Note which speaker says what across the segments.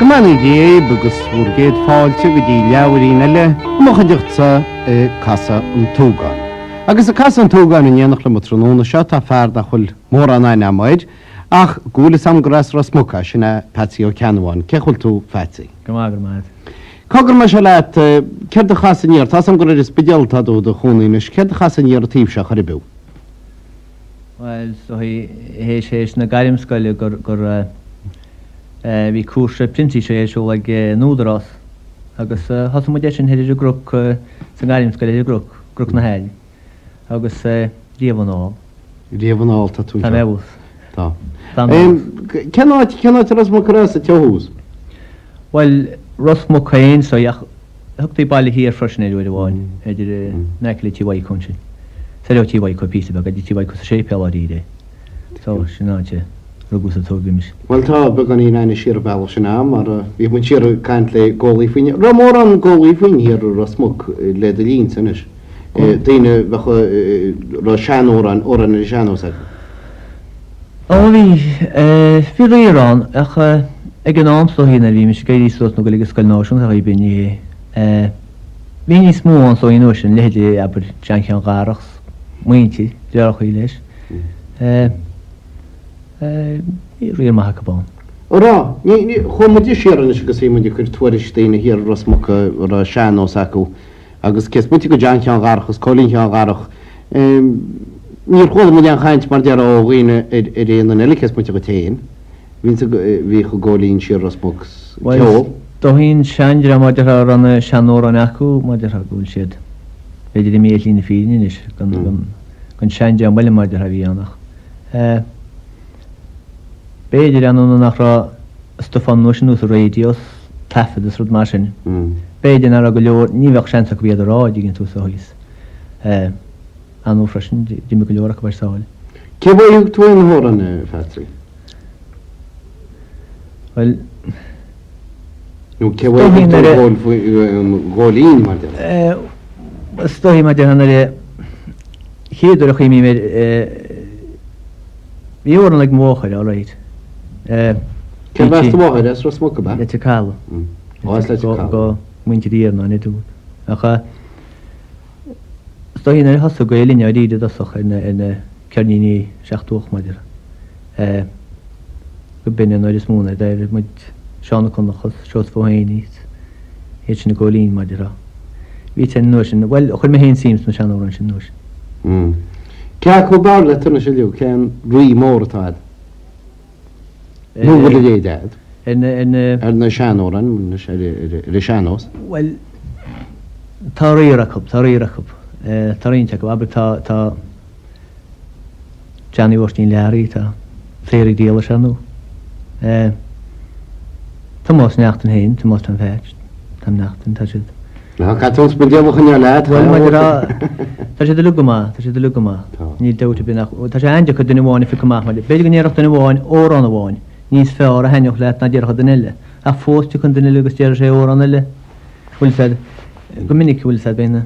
Speaker 1: Mani di bugus wrgyd fáilte go dtí leabharína le mochaideachta casa an tógáin. Agus a casa an tógáin in dhéanach le matróna seo tá fearr nach chuil mór an aine amid ach gúla sam gras rasmucha sinna Patsy O'Canwan cechil tú Patsy.
Speaker 2: Gymagur maid.
Speaker 1: Cogur me se leat ceir a chasaníir tá sam gur is bedealta dó do chunaínis ceir a chasaníir a tíb se charibu.
Speaker 2: Wel, so héis na garimscoile gur vi cúrse printi sé éis ag núdarás agus has mu sin héidir grúk san garimscoile héidir grúk na heil agus díomhanáil.
Speaker 1: Díomhanáil tá tú.
Speaker 2: Tá mebus.
Speaker 1: Tá. Cenáid rasmucha a teús?
Speaker 2: Well, rasmucha éon so thugtaí bailí hí freisin éidir bháin idir neclí tíhaid chunsin. Serio tíhaid chu písa bag a dí tíhaid chu sé peáí dé. So sinnáte rugus a tógimis.
Speaker 1: Well tá began í aine siar bail sin am mar bhí mun siar caiint le ggólaí faoine. Ra mór an ggólaí faoine ar rasmuch le a líon sanis. Daine ra seanóran óran na seanósa.
Speaker 2: Bhí rírán ach ag an amslo hína bhí mis gairí sot nó golige scailnáisiún a bhí Bhí ní smó an so inó sin leidir aber teanchean gárachs muintí dearach í leis. Ríar maithe bán.
Speaker 1: Rá, chumadí séaran is agus éimeid chuir tuairis daine hir rasmucha ra seanós acu agus cés muti go deanchean gárachas cólín gárach. Níor chuil mu an chaint mar dear ó ghuioine réon an eile cés muti go téin. Bhí go ggólín siar rasmuchs.
Speaker 2: Tá hín seandir a maidir ranna seanóran acu maidir a gúil siad. Beidir i méil lína fíine is gan seandir a maiile maidir a bhí annach. Beidir anúna nach ra stofan nusin ús a radios tafad is rud mar sin. Beidir ar a go leor níbheh seansa go bhéad a ráid ginn tú sa hís. Anú freisin dí go leorach bar sáil.
Speaker 1: Cé bhfuil tú an hóran Patsy?
Speaker 2: Well,
Speaker 1: nu cé bhfuil ggólín mar dear?
Speaker 2: Stohí mar dear hanna chéadúach mí mé bhí óran le móchaid á ráid.
Speaker 1: Cé bheasta móchaid as rasmucha ba?
Speaker 2: Le te cála.
Speaker 1: Áis le te cála.
Speaker 2: Go muinte díar ná netú. Acha stohí na hasú go éilíne a ríide asach in cearníní seachtúach maidir. Go bin an is múna d muid seánna chunachas seos fóhéinníos héit sin na ggólín maidir rá. Bhí ten nuasin, well, chuir mé héon síms na seanóran sin nuasin.
Speaker 1: Ceá chu bar le tunna sé liú cean rí mór atáid? Nú bhfuil a déad? Ar na seanóran, ar seanós?
Speaker 2: Well, tá ríarachab. Tá rionte go aber tá Johnny Washington learí tá férig díala seanú. Tá más neachtan héin, tá más an bheit, tá neachtan tá siad.
Speaker 1: Ná cá tús bu deamach an leat?
Speaker 2: Tá sé de lugamá. Ní dewta bí nach. Tá sé einide chu duine bháin fi goach mar. Beidir go néirecht duine bháin órán a bháin. Níos fearr a heineoch leat na ddéarcha den eile. A fósta chun duine lugus déir sé órán eile. Bhfuil fed. Go minic bhfuil fed béna.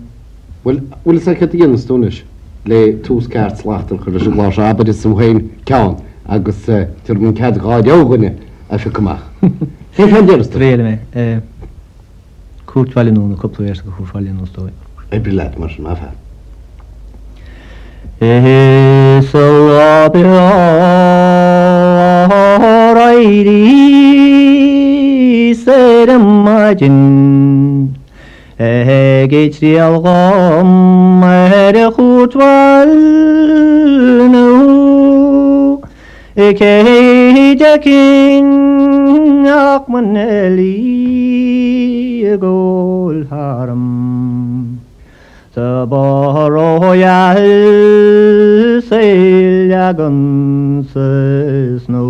Speaker 1: Well, bhfuil sa chu dtíana stúnis le tús ceart sláachtar chu leis glás abad is sam héin ceann agus tuir mun cead gáid óganine a fi goach. Cé fan dearasta?
Speaker 2: Réile mé. Cúrthailú na cupplaú go chuúsáilú stóid.
Speaker 1: Ebri leat mar sin afhe.
Speaker 2: So raidí said imagine Geit di algom a chúrthail nó Cé decin ach man elí gól haram Sa baróial saolagan sa snó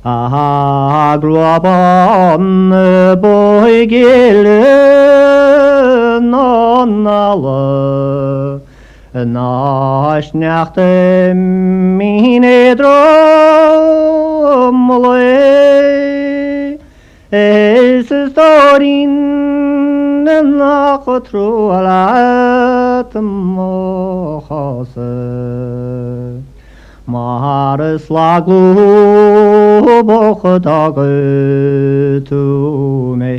Speaker 2: A gruabán bói gile ná nála Náis neachta míne drom le Is dorin nach trú a móchasa
Speaker 3: maar slaglu bochdag tu me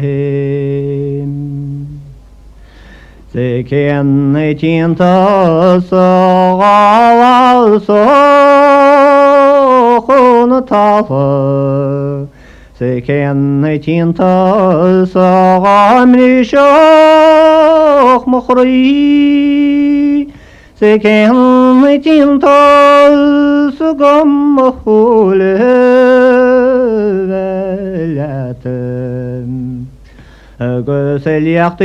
Speaker 3: ze ken tinta so khon tafa ze ken tinta so amri shokh mukhri ze ken tinta so gam mahul velatem Gösel yaktı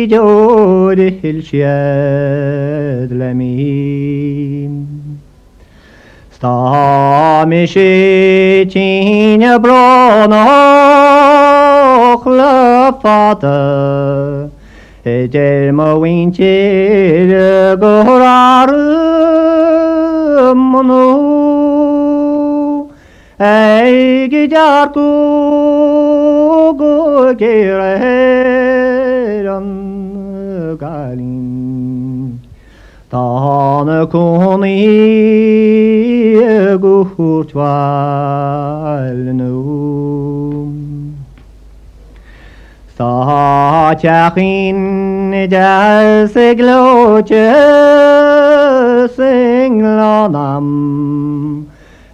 Speaker 3: joril şedlemim Stamişi çine branok lafata Ecelma vinçir gorarım bunu Ey gider Geran galin Tanı koni guhurtvalnum Saçakin jalsegloche singlanam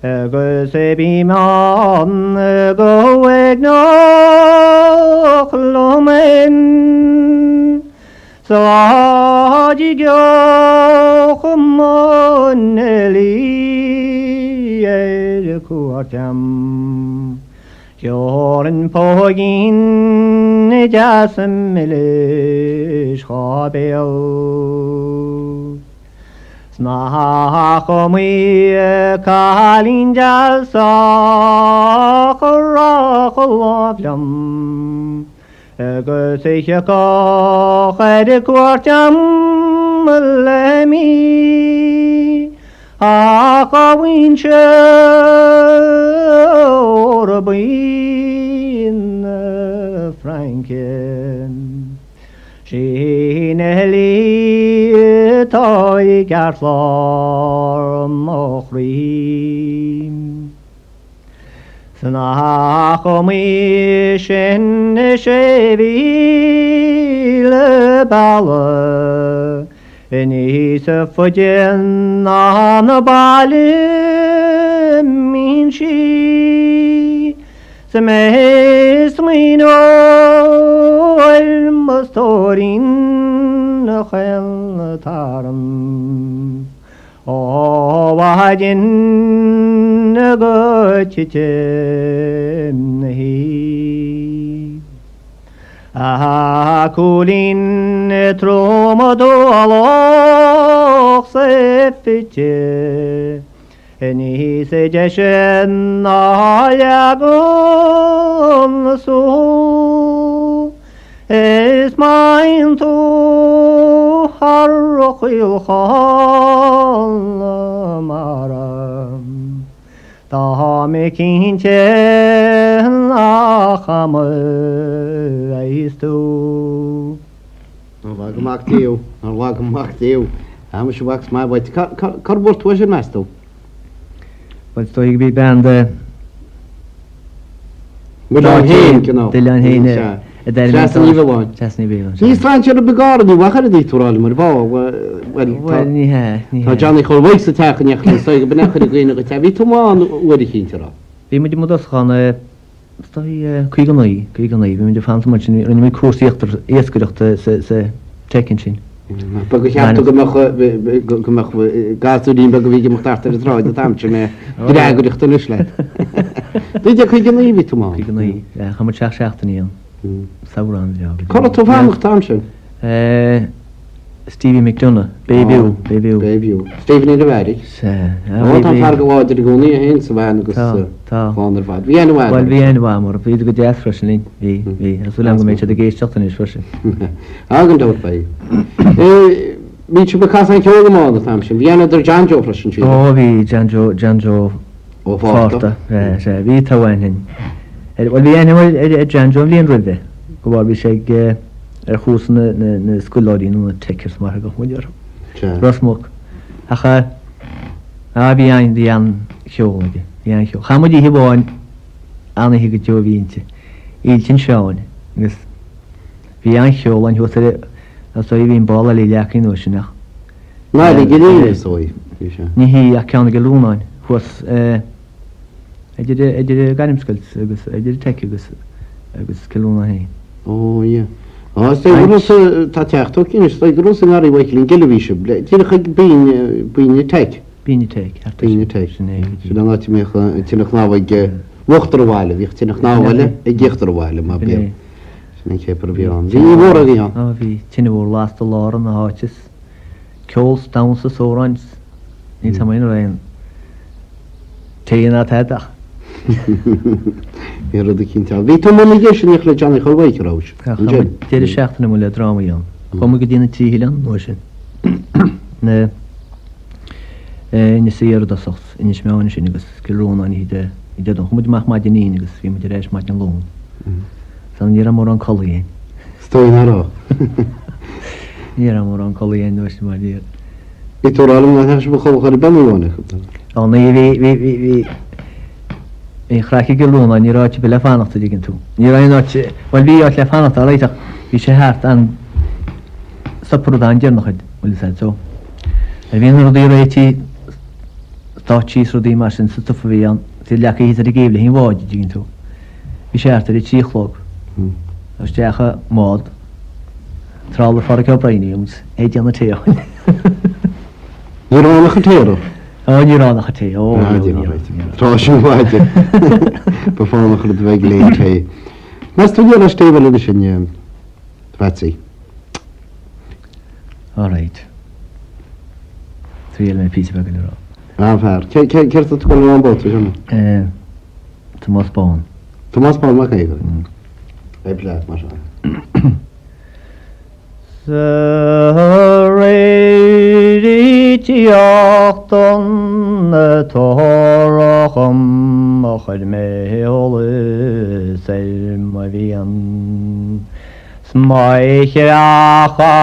Speaker 3: Gösebiman goegnochlomen Saji gyochmoneli kuartam Joren pogin jasmelish khabel Snahomi kalinjal sakraklavlam Göseyko khadikwartam lemi Akawinche orbin franken Shineli toy garflar mochrim Snachomi shen shevi le bala Eni se fujen an balim minchi Semes mino el mastorin khel taram O wajin gochichem nahi Akulin tromodo aloch sefiche Eni se jeshen ayagon su Es mein tu harrochil maram Tahame kinchen achame eistu
Speaker 1: Welcome back to you. How much wax my way to cardboard was your master?
Speaker 2: But so you be band
Speaker 1: Without him, you know.
Speaker 2: Dylan Hayne.
Speaker 1: Chasney Vivan.
Speaker 2: Chasney Vivan.
Speaker 1: He's trying to be guarded. What had he to all my well, Johnny Hall wakes attack and you can say, but not going to get every tomorrow. What do you think?
Speaker 2: We made the Modas Khan. Stay Quiganoi. We made the fancy much in my course after Escort the checking chin.
Speaker 1: But we have to go gas to the Bagavig after the draw the time to me. Did I go to Lushlet? Did you Quiganoi with tomorrow?
Speaker 2: Quiganoi, how much afternoon? Sauron job.
Speaker 1: Call it to Van Thompson.
Speaker 2: Stevie McDonough, Bayview.
Speaker 1: Stephen in the Valley. What I'm far go to go near him, so I'm going to on the bad. We anyway.
Speaker 2: Well, we anyway, more. We do the death freshly. We as well as we make the gate shot in his fresh.
Speaker 1: I'm going to do it by you. Because I killed them all the Thompson. We another Janjo fresh.
Speaker 2: Oh, we Janjo. Oh, Forta. We Tawan him. Well, we anyway Janjo Lean River. Go on, we shake. Who's the school lady in the takers, Margo, when you're Rosmok. Haha, Bhíon dí an seolaige bhí an seo. Chamadí hibáin anna hi go teohhínte íl sin seáin agus bhí an seol an thuir a bhíon balla lí leachí nó sinach.
Speaker 1: Ná gé sói.
Speaker 2: Ní hí a ceanna go lúnáin chus idir garimscailt agus idir teice agus cilúna hain.
Speaker 1: Ó ie. Tá techtú cin sta grús an airí bhaiclín geilehíise tína chu bíine teic.
Speaker 2: Bíine teic
Speaker 1: Bíine teic sin an áiti mécha tíach náhaid bhachtar bhile, bhíh tíach náhile i ggéachtar bhile má bé sin chépar bhíán. Bhí mór a bhíán.
Speaker 2: Bhí tíine bhór lásta láran na háitis ceols dam sa sóráins ní tamíon raon téana teach.
Speaker 1: Bhí rud a cinnte. Bhí tú mna ggé sin le Johnny Cholhaicrás.
Speaker 2: Déidir seachtainna mu le drámaíon. Chuma go dtíana tíhíán nó sin. Na séar a socht inis meáin sin agus gorónán ide don chumuideach má ní agus bhí mu rééis má an lún. San ní mór an choíon.
Speaker 1: Stoin ará.
Speaker 2: Ní mór an choíon nuis mar dír.
Speaker 1: I tú rálam na heis choil chuir benúána.
Speaker 2: Á na bhí chreici go lúna ní ráiti be le fánachta gin tú. Ní ráináte bhil bhí áit le fánachta a leiteach bhí sé háart an sapúdain dearnachaid bhfuil sé tó. A bhíon rudí réití tátí rudí mar sin sa tufa bhí an tí lecha hí a géble hí bháide gin tú. Bhí sé háart a tíchlog. Agus deacha mád trála far ce braíúms éidir an na téáin.
Speaker 1: Ní ránach an téú?
Speaker 2: Ní ránach a té
Speaker 1: Tá sin bhaide ba fánach chu bheith léon té. Mas tú dhéar a stéhile a sin bheitsaí.
Speaker 2: Áráid. Tríal mé pí be rá.
Speaker 1: Áhar. Ceir a túil an bóta sinna?
Speaker 2: Tomás Bán.
Speaker 1: Tomás Bán má éige. É ble mar se.
Speaker 3: Réitíochttan na tóracham a chuid méolalas ma bhíon. Smaoicheacha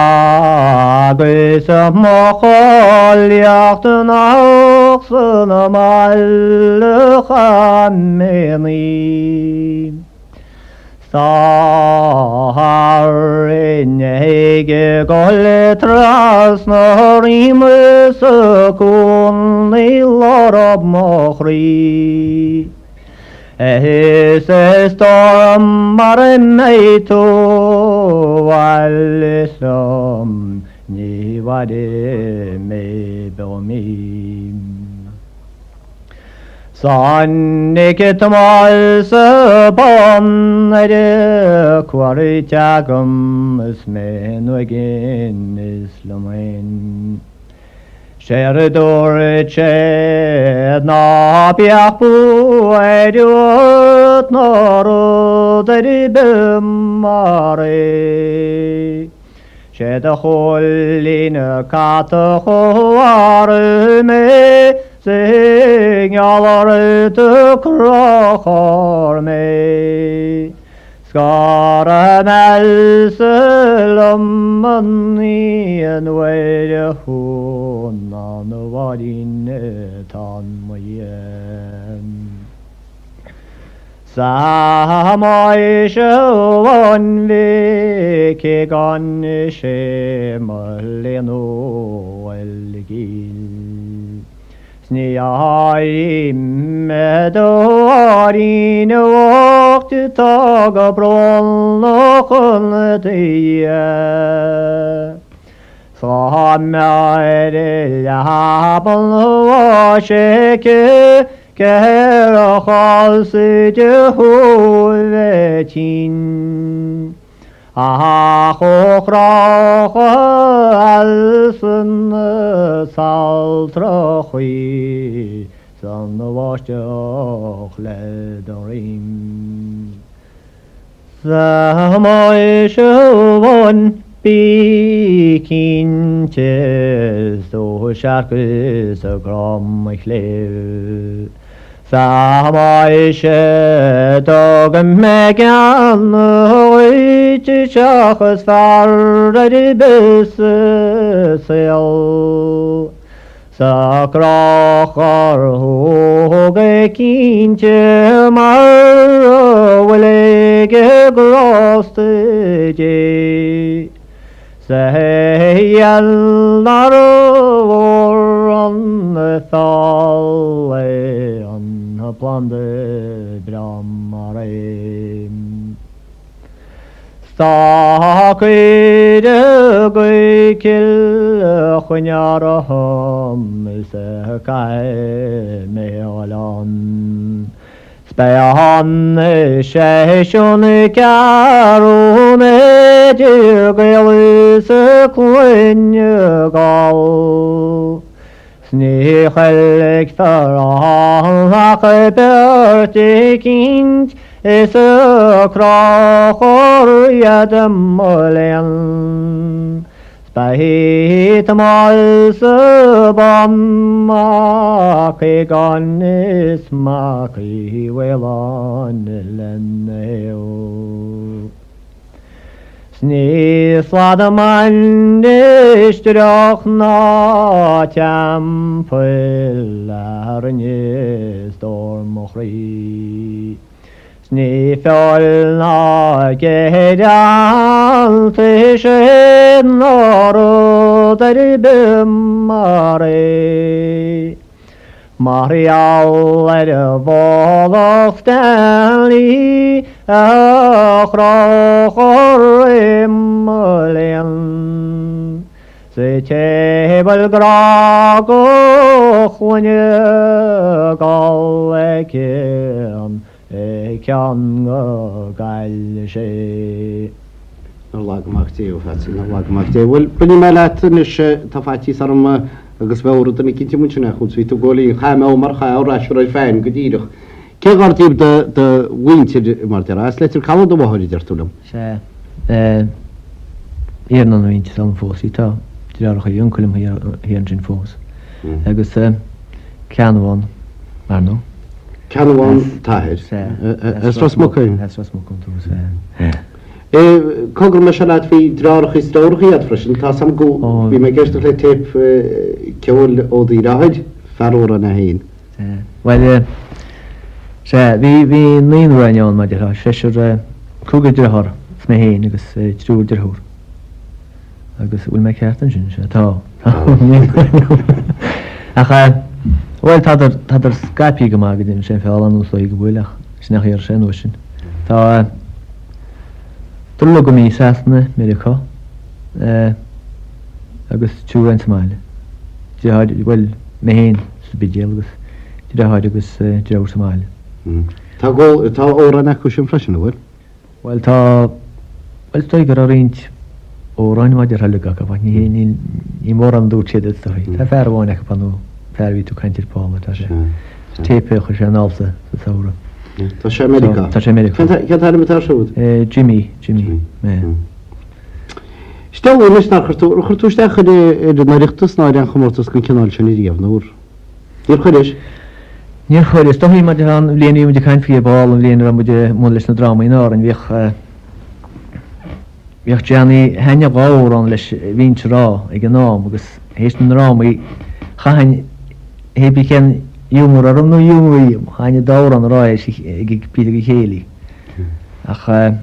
Speaker 3: agus a mochaíochtan ach san a mailecha ménaí. Sáharin heige golle tras na rime sa cún í lorab mochrí. Ehis storm mar mei tú vallisom ní vade me belmi. Sannig tamal sa bon ide quarry tagum is men again islamin. Sheridor ched na piapu edut noro deribimare. Shed a holin kata hoare me sing yalar to krochor me. Skara melselum money and wait hon on the wadin tan moyen. Samai shon vike gan shemaleno elgil. Sniai medorin åkt tag och bron och kuntia. Samar labon och sheke kera khalsi jehuvetin. Achokhrach alsun saltrachui san vashtoch ledorim. Samai shuvon bikin chesto sharkis gram chlev. Samai shetog megan hoit chachas far de besel. Sakrachar hoge kindje maar willige groste je. Zij al naar voren thalle an plande bramare. Stakide gykil khnyaraham sekai mealan. Spehan sheshon karun jirgil sekwengal. Snichel ktaran akbertikinj is a krachor yadamolian. Spahit mal sabam makigan is maki welon leneo. Snisladaman istroch na tempel stormochri. Snifjall na gedan tishen noro der bemare. Marial er voloftenli achrochor imlen. Se tebel grago chwynye gallekin. Kan gael sé.
Speaker 1: Allah magte fatsin Allah magte wel bli malat nish tafati sarma agus bawr da mikinti munchna khud switu goli khama o markha o rashur fain gdiirh ke gartib da winter martera asletir kalu da bahori dertulum
Speaker 2: sé ernan winter sam fosita tirar khayun kulum hier jin fos agus kanwan marno
Speaker 1: Canwan Tahir. Esrasmokain. Kogr mashalat fi drarch istorgiat frischen tasam go vi me gerst le tep kjol o di rahid farora na hin.
Speaker 2: Well vi nin ranjon ma der sheshur kugel der har sme hin agus trur der hor. Agus ul me kertan jin ta. Akha Wel tader Skype gemaakt in zijn verhalen hoe ik wil snel hier zijn ocean. Ta tullo mi sasne Amerika. Agus chuan smile. Je had wel mehen spegelgus. Je had agus je smile.
Speaker 1: Ta go ta ora na kushim fashion wel.
Speaker 2: Wel ta sto gararint oran ma der halga ka ni moran do chedet story. Ta farwan ek panu. Fervi tu kantir Paula tashe. Tepe khoshan alsa saura.
Speaker 1: Tashe Amerika.
Speaker 2: Tashe Amerika.
Speaker 1: Kan har met shud.
Speaker 2: Jimmy.
Speaker 1: Stel we nis naar gertu stegge de narichtus naar den gemortus kan kanal chani die noor. Hier khodesh.
Speaker 2: Hier khodesh toch iemand gaan leni met kan vier bal en leni dan moet je models na drama in en weg Jani hanya gauran les winchra ignam gus hesten drama gaan heb ik een humor erom no humor gaan je dauran raai ik pide geheli ach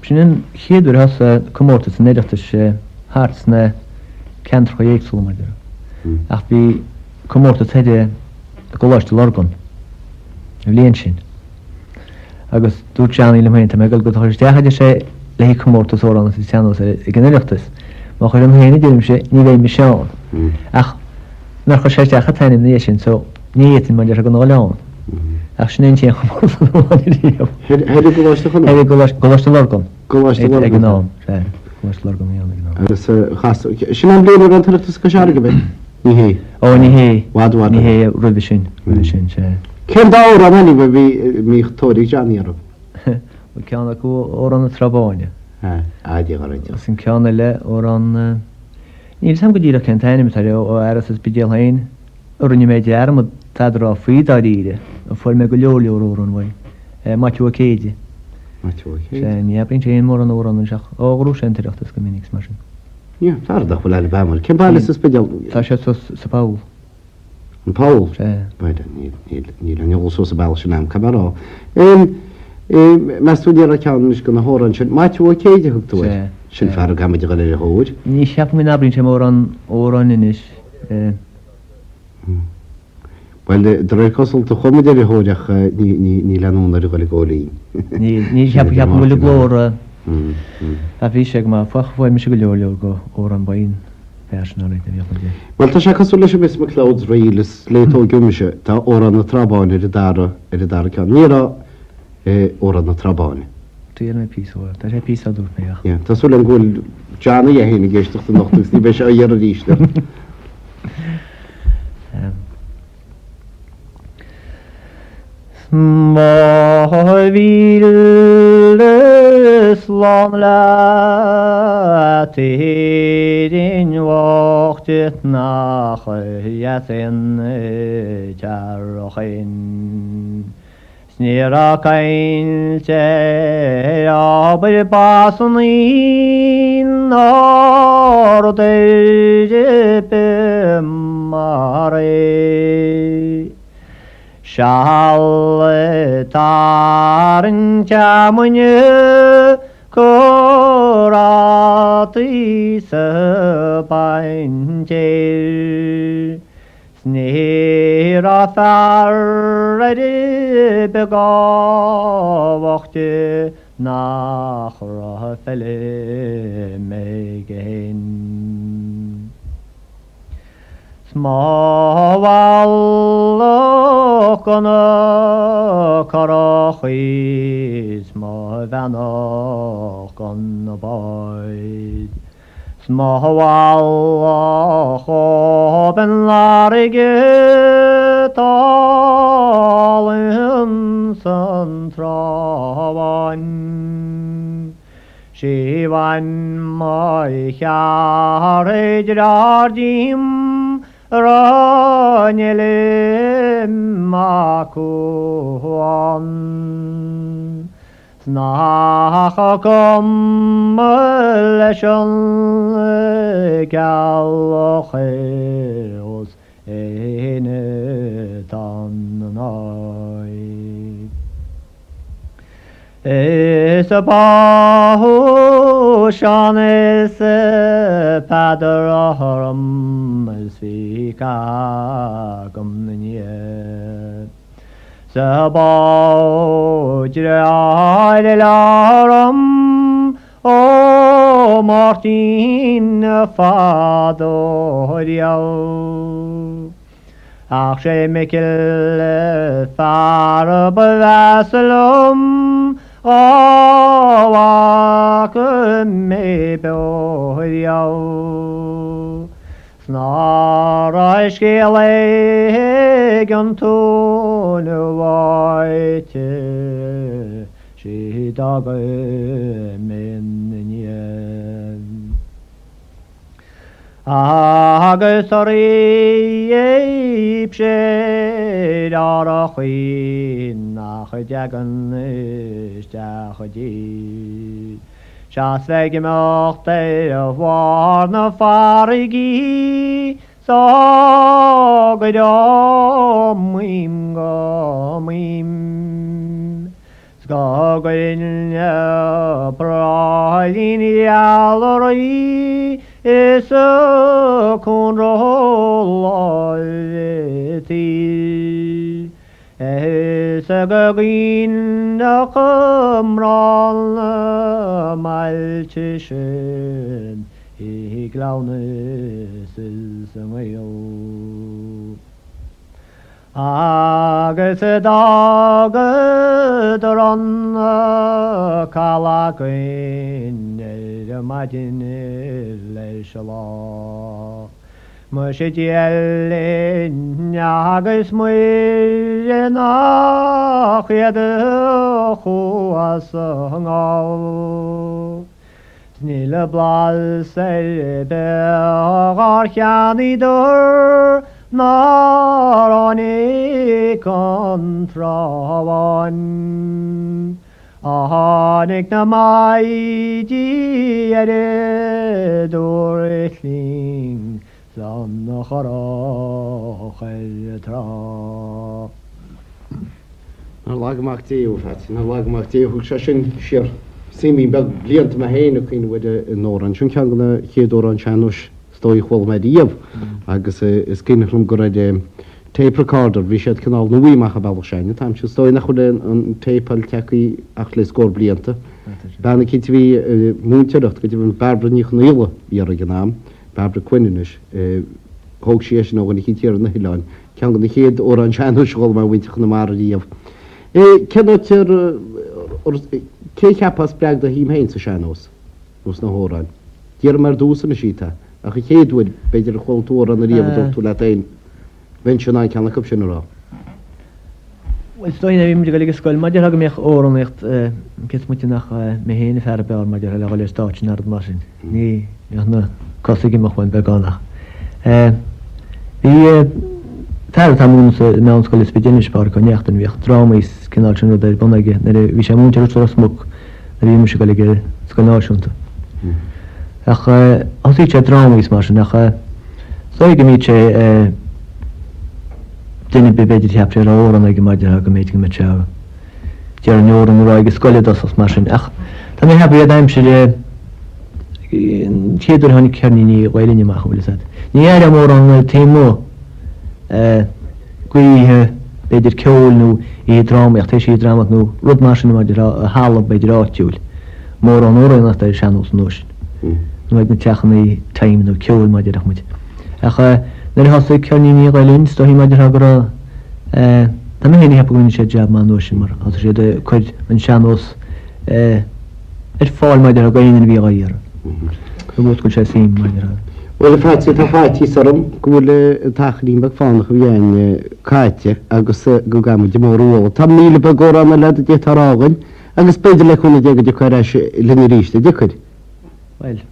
Speaker 2: Pshinen heder has komortus nedachtes hartsne kent project zulmader ach bi komortus hede golash lorgon leenshin agus du chani le mente megal god hosh ta hade she le komortus oran sisiano se genelachtes ma khoyam heni dilim she ni ve mishon ach naar khosh ta khat hani nieshin so niyetin majer gon olon ach shnen chi komortus
Speaker 1: hede golash khon
Speaker 2: hede golash lorgon
Speaker 1: golash lorgon
Speaker 2: genau golash lorgon ja genau
Speaker 1: dus khas shnan bleen ran taraftus kashar gebet نهي
Speaker 2: نهي
Speaker 1: واد
Speaker 2: نهي رودشين شيء
Speaker 1: كم دور أنا ببي ميختوري جاني رب
Speaker 2: وكان أكو أوران ترابونيا
Speaker 1: عادي غريت
Speaker 2: بس كان لا أوران نيلسام قديرة كانت هاني مثلا وأرسس بديل هين أورني مجار مد تدرى في داريده فول مقولي أوران وين ما تشوى كيدي شان يابين شيء موران أوران شخ أغروش أنت رختس كمينيكس ماشين
Speaker 1: Ja, tarda wala li bamel. Kem bħal s-spedjal?
Speaker 2: Taxa s-Paul.
Speaker 1: Paul?
Speaker 2: Xe.
Speaker 1: Bajda, nila njgħu s-bal xinam kamera. Ma studjera kjan mux kuna horan xil, ma ċu okej ġiħubtu għed? Xil farru għamma ġiħali ġiħuġ?
Speaker 2: Nixjaf minn abrin xem oran inix.
Speaker 1: Well, drar kosol tu xom id ġiħuġax nila nuna ġiħali għoli.
Speaker 2: Nixjaf mulli glora. Għafi xeg ma fuq fuq mux għolli oran bajin.
Speaker 1: Well, ta' xakka sulla xe bisma Cloud Rails lejto għumxe ta' oran trabani ridar kan. Nira oran trabani.
Speaker 2: Tijana pisa, ta' xe pisa dur meja.
Speaker 1: Ja, ta' sulla ngħul ġana jahini għiex tuħt n-noħtu sni biex għajjar rixta.
Speaker 3: Mahvil Islam la tidin vaqtet nakhyatin jarhin snira kain ya bil basnin arde mare Şaltarın camını kuratıysa bence Snira farredi bega vakti nahra felemegen Smavalokana karakhis mavanokana bayd Smavalokho benlarige talın santravan Shivan maykare jardim Ranelim makuan Snahakom leşon gallocheos ene tannay Esabahu şanese padaraharam Svikagam niyet Sabahu jiraylaram O Martin fadoryav Akşemekil farb veselum Avakım meböryav Snara eşkelegen tonu vayte Şidagı minniyem Ağı sarıyı pşedarахin Ahıcagın iştahıcı Şasvegi möchte varna farigi Sagdamim gamim Skagin pralin yalri Esakun rollati Esagin akamral malçişin İglavnesiz sınıyor Ağısı dağıdıran kalakın Ermadinler şala Müşecellin ağız müyyen ahyedı Huasın av Snille blad selbe Garkjanidur Narani kontravan Ahanik na mai ere dorishling Zan na chara cheltra
Speaker 1: Na lagmach tíú fet, na lagmach tíú se sin siar símí be bliant me héine chuoine bide in nóran. Sin cean gona chéadú an seanúis stoi chwil me díomh agus is cinnechlum go raid tape recorder bhí siad canál na bhuiimeach a bailach seine. Táim se stoi nach chud an tapeal techaí ach le scór blianta. Bána cit bhí múnteacht go dtí Barbara níoch na ile ar a gnáam, Barbara Quinninis, thóg sé sin ágan tíar na hiáin. Cean gona chéad ó an seanúis gáil me bhaintach na mar a díomh. Cenneir cé cheappas breag a hím héin sa seanós ús na hóráin. Díar mar dúsa na síta, a chu chéadúid beidir a chóiltúir an a riamh tú le éin ventionáin ceanna cup sin rá.
Speaker 2: Wel, stoin a bhí muidir go le scoil, maidir aga méoch óraníocht cés muidir nach mé héna fear bear maidir le gáil stáit ar mar sin. Ní na cosig imach bhain begánach. Bhí Tar tamún mewn scoil ysbydynus bar go neachtan bhíoch drámaís cinál sin ar bonaige, bhí sé múntear ús smog na bhí muise go le scoil náisiúnta. Ach osí sé drámaís mar sin, ach sóig go míid sé duine be beidir teapte ar óran ag maidir a go méid go mit seá. Dear an óran rá ag scoile dos mar sin. Ach tá mé hebí a daim se le chéadúir tháinig cearní ghailíní amach bhfuil sad. Ní ar am óran téimó gwithe beidir ceol nhw I dramaíocht, teis I dramat nhw rud mar sin maidir a hálamh beidir áitiúil. Mór an óra nach ar seanús nóis. Nú ag na teachan I taim nhw ceol maidir ach muid. Ach na'r hosig cearní ní ghailín, sto hi maidir agra tá mé héine hepa gwyn sé jab ma nóis sin mar as sé de chuid an seanús fáil maidir a gaiin bhí gair. Gwyd gwyd sé sim maidir a.
Speaker 1: Wel, y ffat sydd â ffati sarm, gwyle tachlín bag fánach bhíon cáite agus go gamu di mór úl. Tam níle bag óra na led di tarágan, agus beidir le chuna diagad di chuir lenne ríiste, dicud?
Speaker 2: Wel,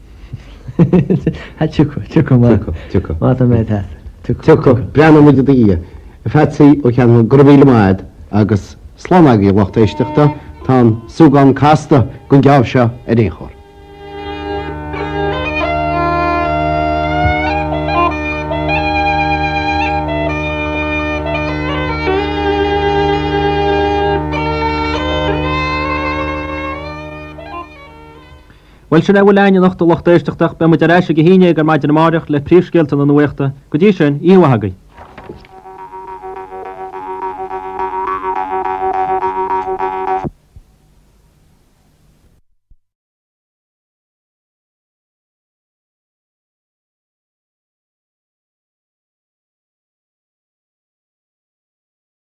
Speaker 2: ha tiwco ma.
Speaker 1: Tiwco.
Speaker 2: Ma ta med ha.
Speaker 1: Tiwco, brean am wedi di. Y ffat sydd o chan gwrfeil maad, agus slanag I locht eistechta, tan súgan casta gwn gaf sio ein chor.
Speaker 4: Wel sin ewyl ein yn o'ch loch deistach be muid ar eisiau gyhine ag ar maid yn marach le prísgelt yn y nuechta, gwyd I sy'n I wahagau.